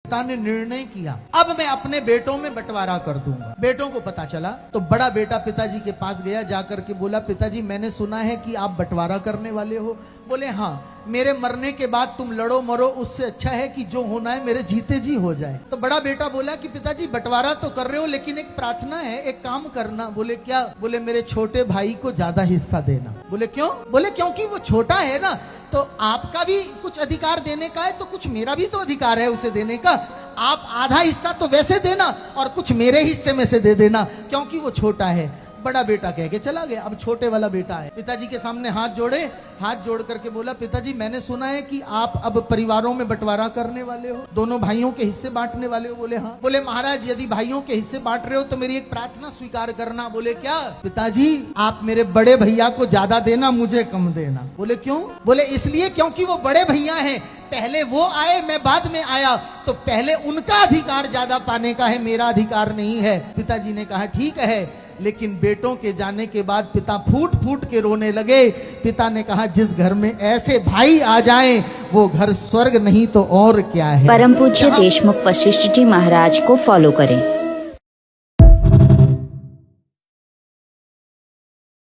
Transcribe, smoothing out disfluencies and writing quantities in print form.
पिता ने निर्णय किया अब मैं अपने बेटों में बंटवारा कर दूंगा। बेटों को पता चला तो बड़ा बेटा पिताजी के पास गया, जाकर के बोला पिताजी मैंने सुना है कि आप बंटवारा करने वाले हो। बोले हाँ, मेरे मरने के बाद तुम लड़ो मरो, उससे अच्छा है कि जो होना है मेरे जीते जी हो जाए। तो बड़ा बेटा बोला कि पिताजी बंटवारा तो कर रहे हो लेकिन एक प्रार्थना है, एक काम करना। बोले क्या? बोले मेरे छोटे भाई को ज्यादा हिस्सा देना। बोले क्यों? बोले क्योंकि वो छोटा है ना, तो आपका भी कुछ अधिकार देने का है तो कुछ मेरा भी तो अधिकार है उसे देने का। आप आधा हिस्सा तो वैसे देना और कुछ मेरे हिस्से में से दे देना क्योंकि वो छोटा है। बड़ा बेटा कह के चला गया। अब छोटे वाला बेटा है, पिताजी के सामने हाथ जोड़े, हाथ जोड़ करके बोला पिताजी मैंने सुना है कि आप अब परिवारों में बंटवारा करने वाले हो, दोनों भाइयों के हिस्से बांटने वाले हो। बोले हाँ। बोले महाराज यदि भाइयों के हिस्से बांट रहे हो तो मेरी एक प्रार्थना स्वीकार करना। बोले क्या? पिताजी आप मेरे बड़े भैया को ज्यादा देना, मुझे कम देना। बोले क्यों? बोले इसलिए क्योंकि वो बड़े भैया हैं, पहले वो आए मैं बाद में आया, तो पहले उनका अधिकार ज्यादा पाने का है, मेरा अधिकार नहीं है। पिताजी ने कहा ठीक है, लेकिन बेटों के जाने के बाद पिता फूट फूट के रोने लगे। पिता ने कहा जिस घर में ऐसे भाई आ जाएं वो घर स्वर्ग नहीं तो और क्या है। परम पूज्य देशमुख वशिष्ठ जी महाराज को फॉलो करें।